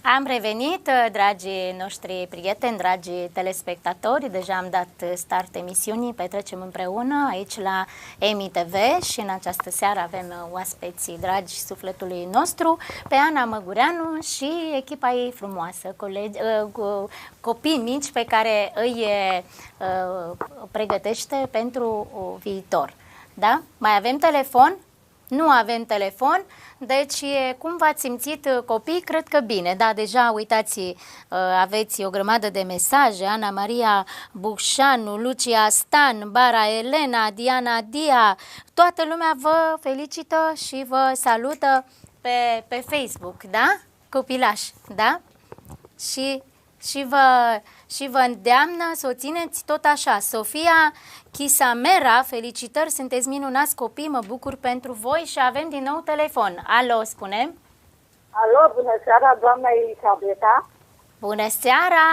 Am revenit, dragii noștri prieteni, dragii telespectatori. Deja am dat start emisiunii Petrecem împreună aici la EMI TV și în această seară avem oaspeții dragi sufletului nostru, pe Ana Măgureanu și echipa ei frumoasă, copii mici pe care îi pregătește pentru viitor. Da? Mai avem telefon? Nu avem telefon, deci cum v-ați simțit copii? Cred că bine, da, deja uitați, aveți o grămadă de mesaje, Ana Maria Bușanu, Lucia Stan, Bara Elena, Diana Dia, toată lumea vă felicită și vă salută pe Facebook, da? Copilași, da? Și vă îndeamnă să o țineți tot așa. Sofia Chisamera, felicitări, sunteți minunați copii, mă bucur pentru voi și avem din nou telefon. Alo, spunem? Alo, bună seara, doamna Elisabeta. Bună seara!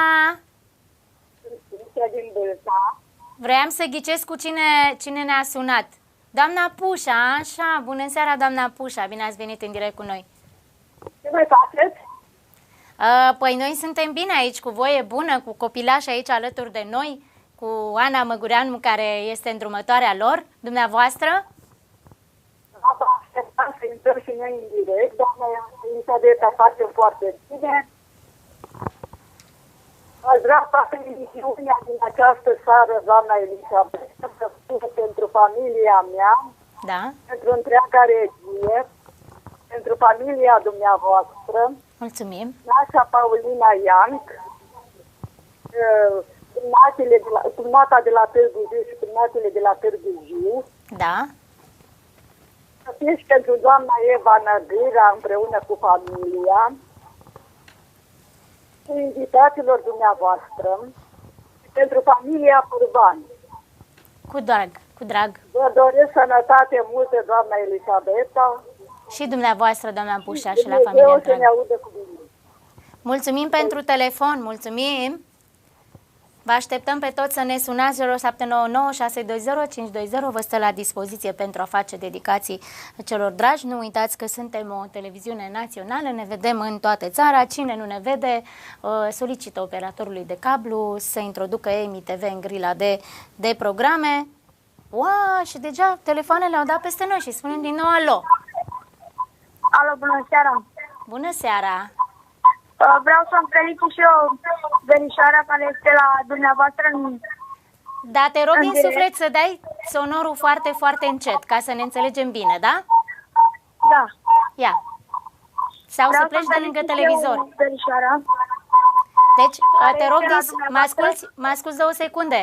Sunt din Bâlta. Vreau să ghicesc cu cine ne-a sunat. Doamna Pușa, așa, bună seara, doamna Pușa, bine ați venit în direct cu noi. Ce mai faceți? Păi noi suntem bine aici, cu voie bună, cu copilași aici alături de noi, cu Ana Măgureanu, care este îndrumătoarea lor, dumneavoastră? Așteptam să intrăm și noi în direct. Doamna Elisabeta face foarte bine. Aș vrea să fac emisiunea din această seară, doamna Elisabeta, să spun pentru familia mea, Da. pentru întreaga regie, pentru familia dumneavoastră, Mulțumim. Nașa Paulina Ianc, cumnata de la Târgu Jiu și cumnatele de la Târgu Jiu. Da. Să fie și pentru doamna Eva Năgâra împreună cu familia, și invitaților dumneavoastră, și pentru familia Purban. Cu drag, cu drag. Vă doresc sănătate multă, doamna Elisabeta. Și dumneavoastră, doamna Pușa, și la Dumnezeu familia să ne întreagă. audă cu bine. Mulțumim pentru telefon, mulțumim. Vă așteptăm pe toți să ne sunați 0799 620 520. Vă stă la dispoziție pentru a face dedicații celor dragi. Nu uitați că suntem o televiziune națională, ne vedem în toată țara. Cine nu ne vede, solicită operatorului de cablu să introducă EMI TV în grila de programe. Wow, și deja telefoanele au dat peste noi și spunem din nou alo. Alo, bună seara! Bună seara! Vreau să-mi felicit și eu verișoara care este la dumneavoastră în... Da, te rog din direct. suflet să dai sonorul foarte, foarte încet, ca să ne înțelegem bine, da? Da. Ia. Sau Vreau să pleci de lângă felicit televizor. eu verișoara. Deci, te rog, este la mă asculți 2 secunde.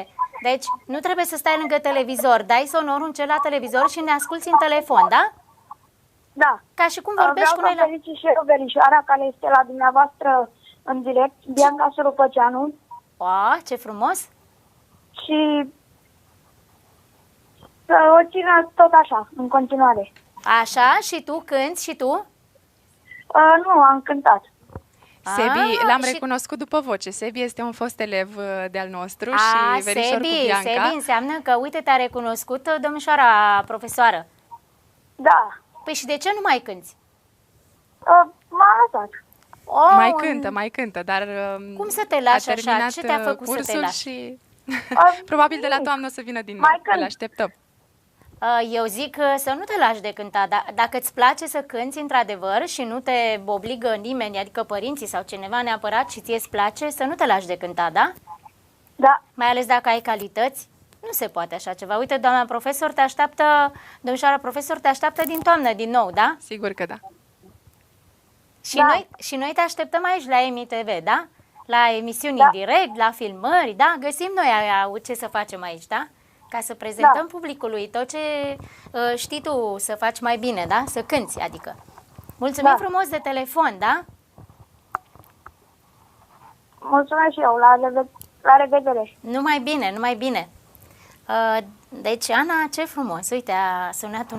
Deci, nu trebuie să stai lângă televizor. Dai sonorul în celălalt televizor și ne asculți în telefon, da? Da. Ca și cum vorbești cu Vreau noi să felicit și eu verișoara care este la dumneavoastră în direct, Bianca Surupăceanu. Wow, ce frumos! Și să o țină tot așa, în continuare. Așa, și tu cânti și tu? Nu, am cântat. Sebi, l-am și- recunoscut după voce. Sebi este un fost elev de-al nostru și verișor cu Bianca. Sebi înseamnă că, uite, te-a recunoscut domnișoara profesoară. Da. Păi și de ce nu mai cânti? M-a lăsat. Oh, Mai cântă, dar Cum să te lași a așa? terminat Ce te-a făcut să te cursul lași? și probabil de la toamnă o să vină din nou. Mai cânt. Îl așteptăm. Eu zic să nu te lași de cântat. Dacă îți place să cânti într-adevăr și nu te obligă nimeni, adică părinții sau cineva neapărat și ție îți place, să nu te lași de cântat, da? Da. Mai ales dacă ai calități, nu se poate așa ceva. Uite, doamna profesor te așteaptă, domnișoara profesor te așteaptă din toamnă, din nou, da? Sigur că da. Și, Da. noi te așteptăm aici la EMI TV, da? La emisiuni Da. în direct, la filmări, da? Găsim noi ce să facem aici, da? Ca să prezentăm publicului tot ce știi tu să faci mai bine, da? Să cânti, adică. Mulțumim Da. frumos de telefon, da? Mulțumesc și eu. La revedere. Numai bine, numai bine. Deci, Ana, ce frumos. Uite, a sunat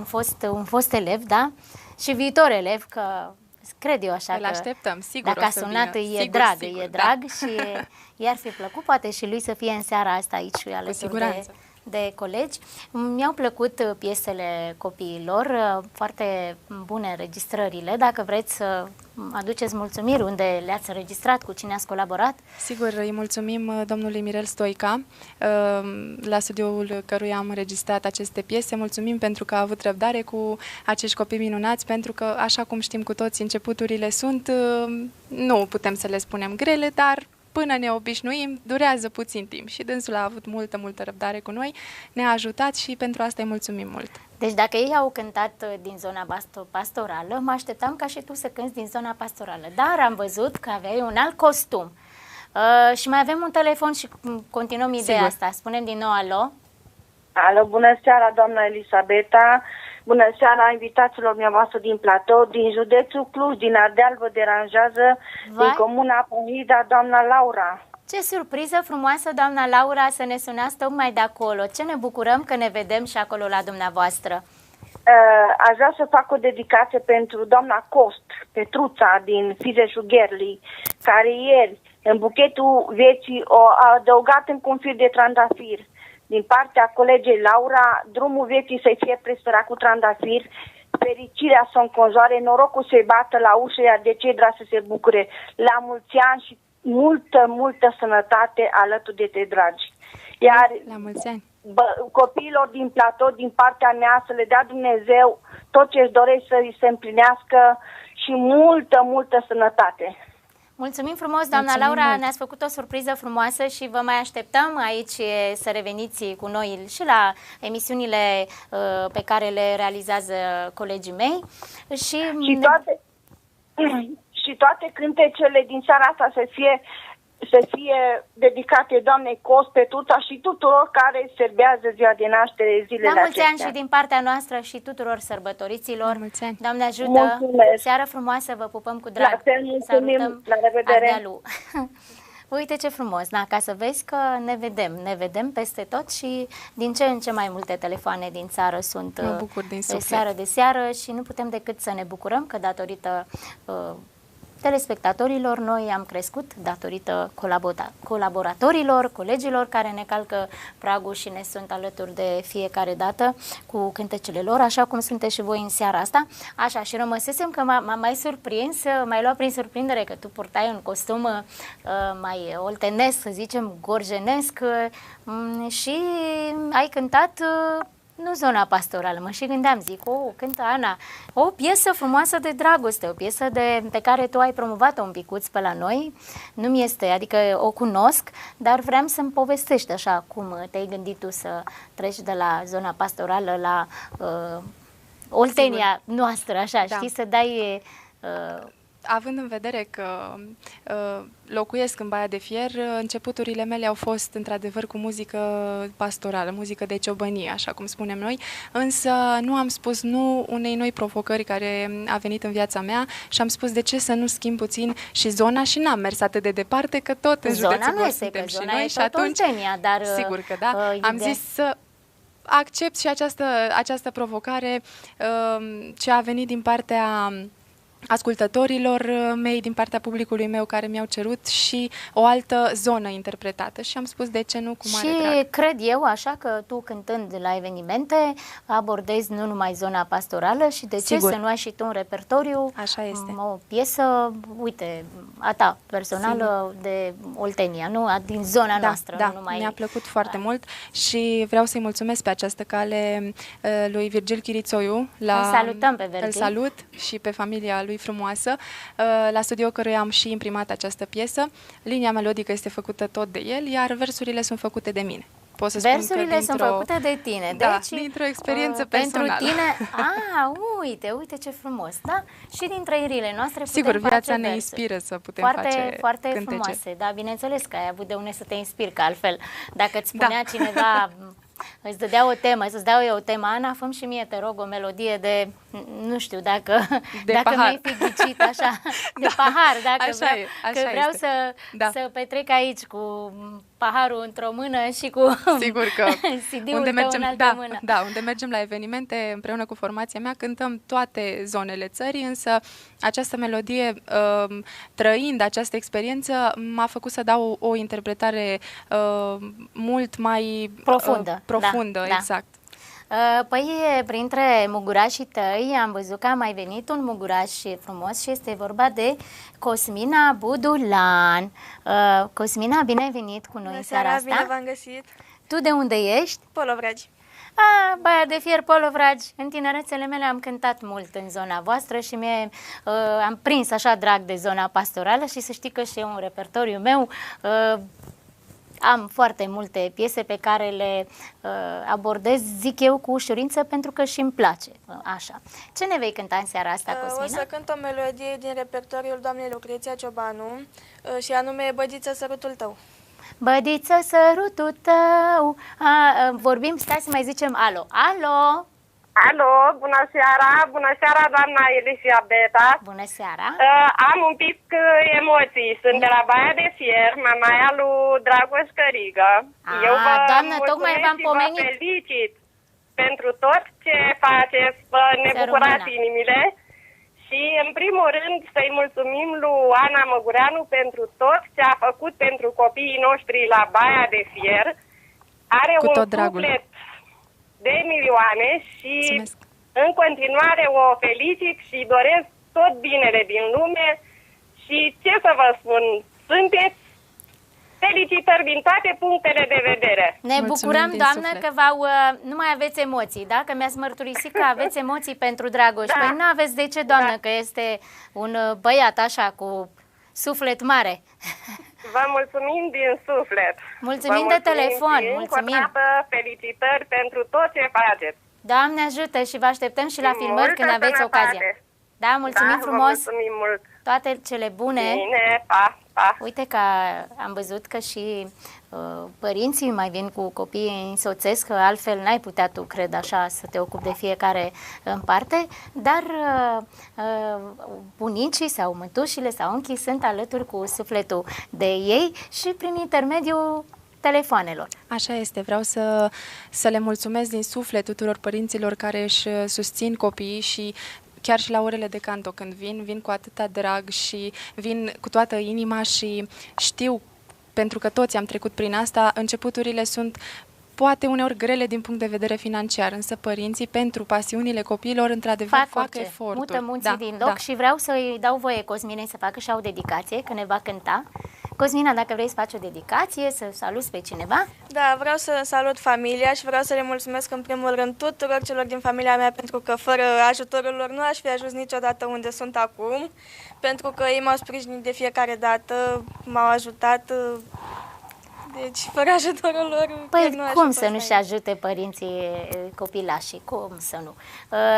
un fost elev, da? Și viitor elev, că cred eu așa Îl că așteptăm, sigur dacă o a să sunat vină. e Sigur, drag, sigur, e da. drag și i-ar fi plăcut poate și lui să fie în seara asta aici alături siguranță. de colegi. Mi-au plăcut piesele copiilor, foarte bune înregistrările. Dacă vreți să aduceți mulțumiri unde le-ați înregistrat, cu cine ați colaborat? Sigur, îi mulțumim domnului Mirel Stoica, la studioul căruia am înregistrat aceste piese. Mulțumim pentru că a avut răbdare cu acești copii minunați, pentru că, așa cum știm cu toți, începuturile sunt, nu putem să le spunem grele, dar până ne obișnuim, durează puțin timp și dânsul a avut multă răbdare cu noi, ne-a ajutat și pentru asta îi mulțumim mult. Deci dacă ei au cântat din zona pastorală, mă așteptam ca și tu să cânti din zona pastorală, dar am văzut că aveai un alt costum. Și mai avem un telefon și continuăm ideea asta. Spunem din nou alo. Alo, bună seara, doamna Elisabeta. Bună seara invitațiilor dumneavoastră din platou, din județul Cluj, din Ardeal, vă deranjează, din comuna Pohida, doamna Laura. Ce surpriză frumoasă, doamna Laura, să ne sunați tocmai de acolo. Ce ne bucurăm că ne vedem și acolo la dumneavoastră. Aș vrea să fac o dedicație pentru doamna Cost, Petruța, din Fizeșul Gherli, care ieri, în buchetul vieții, a adăugat în un fir de trandafir. Din partea colegei Laura, drumul vieții să-i fie presărat cu trandafir, fericirea să o înconjoare, norocul să-i bată la ușă, iar de cei dragi să se bucure. La mulți ani și multă sănătate alături de te dragi. Iar la mulți ani. Copiilor din platou, din partea mea, să le dea Dumnezeu tot ce își dorește să-i se împlinească și multă sănătate. Mulțumim frumos, doamna Laura, ne-ați făcut o surpriză frumoasă și vă mai așteptăm aici să reveniți cu noi și la emisiunile pe care le realizează colegii mei. Și toate cântecele din seara asta să fie dedicate doamnei Cost, Petruța și tuturor care serbează ziua de naștere zilele acestea. La mulți ani și din partea noastră și tuturor sărbătoriților. Doamne ajută! Mulțumesc. Seară frumoasă, vă pupăm cu drag! La fel, mulțumim! La revedere! Uite ce frumos, da, ca să vezi că ne vedem peste tot și din ce în ce mai multe telefoane din țară sunt de seară și nu putem decât să ne bucurăm că datorită telespectatorilor noi am crescut, datorită colaboratorilor, colegilor care ne calcă pragul și ne sunt alături de fiecare dată cu cântecele lor, așa cum sunteți și voi în seara asta. Așa, și rămăsesem că m-am mai surprins, m-ai luat prin surprindere că tu purtai un costum mai oltenesc, să zicem, gorjenesc și ai cântat nu zona pastorală, mă și gândeam, zic, cântă Ana, o piesă frumoasă de dragoste, o piesă pe care tu ai promovat-o un picuț pe la noi, nu-mi este, adică o cunosc, dar vreau să-mi povestești așa cum te-ai gândit tu să treci de la zona pastorală la Oltenia noastră, așa, știi, să dai... Având în vedere că locuiesc în Baia de Fier, începuturile mele au fost într-adevăr cu muzică pastorală, muzică de ciobănie, așa cum spunem noi, însă nu am spus nu unei noi provocări care a venit în viața mea și am spus de ce să nu schimb puțin și zona și n-am mers atât de departe, că tot în județul Gorj suntem și noi și atunci, Oltenia, dar, sigur că da, am zis să accept și această provocare ce a venit din partea ascultătorilor mei, din partea publicului meu care mi-au cerut și o altă zonă interpretată și am spus de ce nu, cu mare drag. Și cred eu așa că tu cântând la evenimente abordezi nu numai zona pastorală și de ce să nu ai și tu un repertoriu, așa este, o piesă, uite, a ta personală de Oltenia, nu? Din zona noastră. Da, nu numai... mi-a plăcut foarte mult și vreau să-i mulțumesc pe această cale lui Virgil Chirițoiu. Îl salutăm pe Virgil. Îl salut și pe familia lui frumoasă, la studio căruia am și imprimat această piesă. Linia melodică este făcută tot de el, iar versurile sunt făcute de mine. Pot să versurile sunt făcute de tine. Da, deci, dintr-o experiență personală. Pentru tine, uite ce frumos, da? Și din trăirile noastre putem Sigur, viața face ne versuri. inspiră să putem face foarte cântece. Frumoase, da, bineînțeles că ai avut de unde să te inspiri, că altfel, dacă îți spunea cineva... Îți dădea o temă, să-ți dau eu o temă, Ana, fă-mi și mie, te rog, o melodie de, nu știu dacă pahar. mi-ai fi ghicit așa, de pahar, dacă Așa vreau, e, așa că vreau este. să petrec aici cu paharul într-o mână și cu Sigur că CD-ul tău în altă mână. Da, unde mergem la evenimente împreună cu formația mea, cântăm toate zonele țării, însă această melodie, trăind această experiență, m-a făcut să dau o interpretare mult mai profundă, da. exact. Păi, printre mugurașii tăi am văzut că a mai venit un muguraș frumos și este vorba de Cosmina Budulan. Cosmina, bine ai venit cu noi în seara asta. Bine v-am găsit. Tu de unde ești? Polovragi. Baia de Fier, Polovragi. În tinerețele mele am cântat mult în zona voastră și am prins așa drag de zona pastorală și să știi că și eu în repertoriul meu am foarte multe piese pe care le abordez, zic eu, cu ușurință pentru că și îmi place. Așa. Ce ne vei cânta în seara asta, Cosmina? O să cânt o melodie din repertoriul doamnei Lucreția Ciobanu și anume Bădiță, sărutul tău. Bădiță, sărutul tău. Vorbim, stai să mai zicem alo. Alo! Alo, bună seara, doamna Elisabeta. Bună seara! Am un pic emoții. Sunt de la Baia de Fier, mamaia lui Dragoș Cărigă. Eu vă tocmai v-am pomenit. Vă felicit pentru tot ce faceți, ne bucurați inimile. Și în primul rând să-i mulțumim lui Ana Măgureanu pentru tot ce a făcut pentru copiii noștri la Baia de Fier. Are cu un tot dragul suflet de milioane și mulțumesc. În continuare o felicit și doresc tot binele din lume și ce să vă spun, sunteți felicitări din toate punctele de vedere. Ne bucurăm, doamnă, că nu mai aveți emoții, da? Că mi-ați mărturisit că aveți emoții pentru Dragoș. Păi nu aveți de ce, doamnă, că este un băiat așa cu suflet mare. Vă mulțumim din suflet. Mulțumim de telefon. Mulțumim. Încă o dată felicitări pentru tot ce faceți. Doamne ajută și vă așteptăm și la filmări când aveți ocazia. Da, mulțumim frumos. Vă mulțumim mult. Toate cele bune. Bine, pa, pa. Uite că am văzut că și părinții mai vin cu copiii, însoțesc, că altfel n-ai putea tu, cred, așa, să te ocupi de fiecare în parte, dar bunicii sau mătușile sau unchii sunt alături cu sufletul de ei și prin intermediul telefoanelor. Așa este, vreau să le mulțumesc din suflet tuturor părinților care își susțin copiii și chiar și la orele de canto când vin cu atâta drag și vin cu toată inima și știu, pentru că toți am trecut prin asta, începuturile sunt poate uneori grele din punct de vedere financiar, însă părinții, pentru pasiunile copiilor, într-adevăr, fac eforturi. Mută munții din loc și vreau să-i dau voie Cosminei să facă și o dedicație, că ne va cânta. Cosmina, dacă vrei să faci o dedicație, să saluți pe cineva? Da, vreau să salut familia și vreau să le mulțumesc în primul rând tuturor celor din familia mea, pentru că fără ajutorul lor nu aș fi ajuns niciodată unde sunt acum, pentru că ei m-au sprijinit de fiecare dată, m-au ajutat. Deci, fără ajutorul lor... Păi, cum să nu-și ajute părinții copilașii? Cum să nu?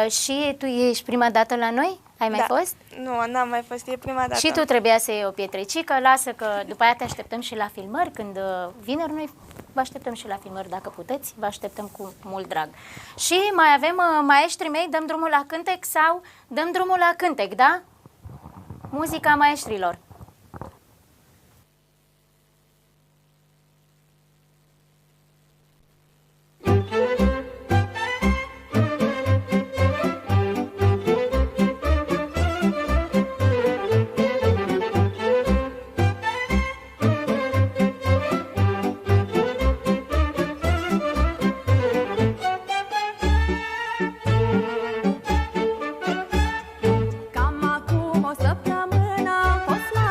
Și tu ești prima dată la noi? Ai mai fost? Nu, n-am mai fost, e prima dată. Și tu trebuia să iei o pietricică, lasă că după aia te așteptăm și la filmări, când vineri noi vă așteptăm și la filmări, dacă puteți, vă așteptăm cu mult drag. Și mai avem maestrii mei, dăm drumul la cântec sau dăm drumul la cântec, da? Muzica maestrilor. Cam acum o săptămână am fost la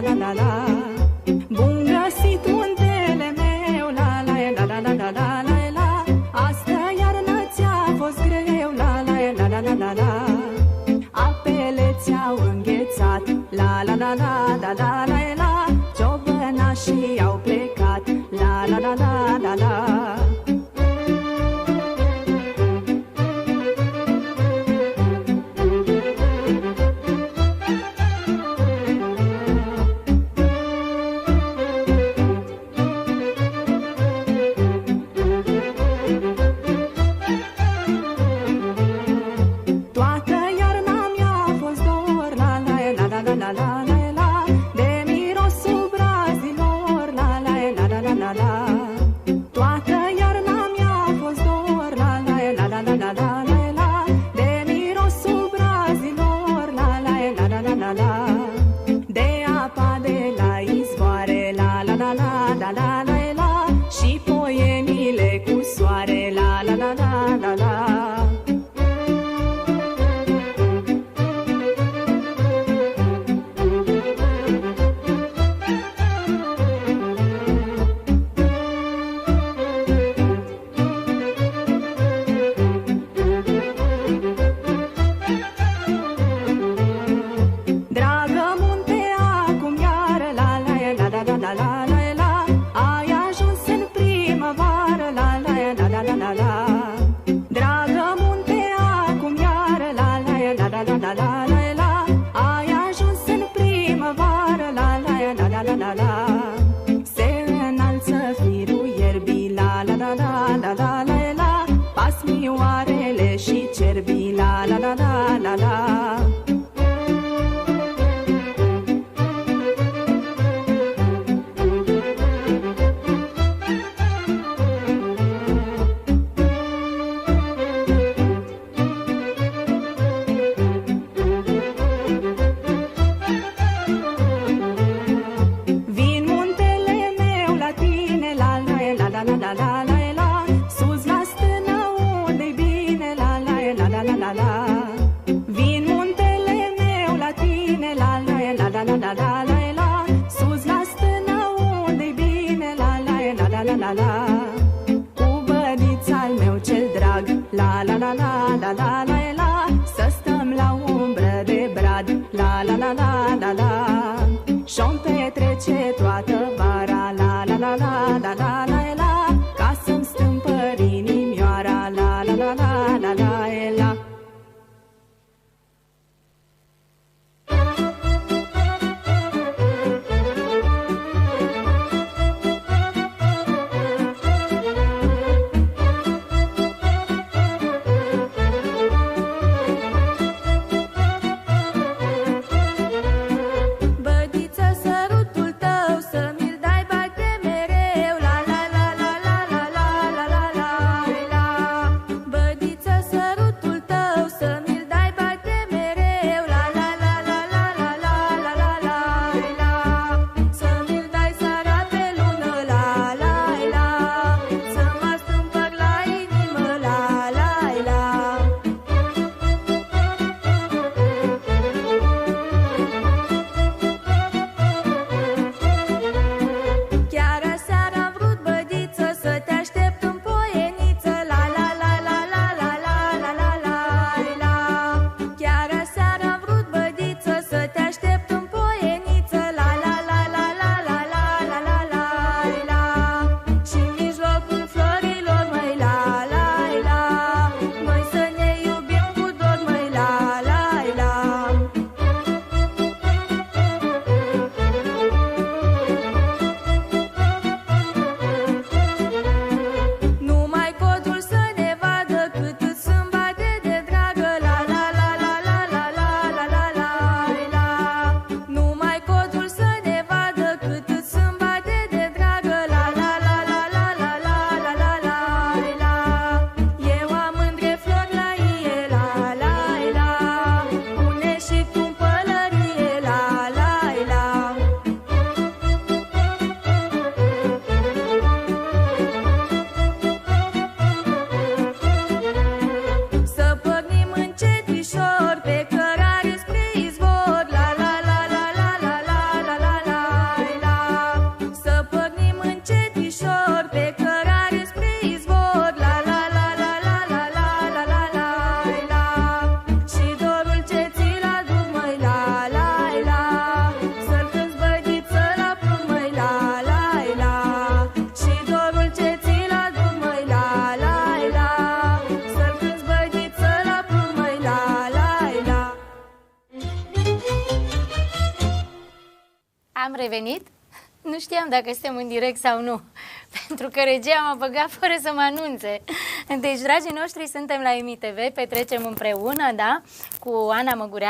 la la la la. Bun găsit muntele meu, la la la la la la la la la. Astă iarnă ți-a fost greu, la la la la la la la. Apele ți-au înghețat, la la la la la la la la. Ciobănașii au plecat, la la la la la la. Bădiță, sărutul tău să Am revenit? Nu știam dacă suntem în direct sau nu, pentru că regia m-a băgat fără să mă anunțe. Deci, dragii noștri, suntem la EMI TV, petrecem împreună, da, cu Ana Măgureanu.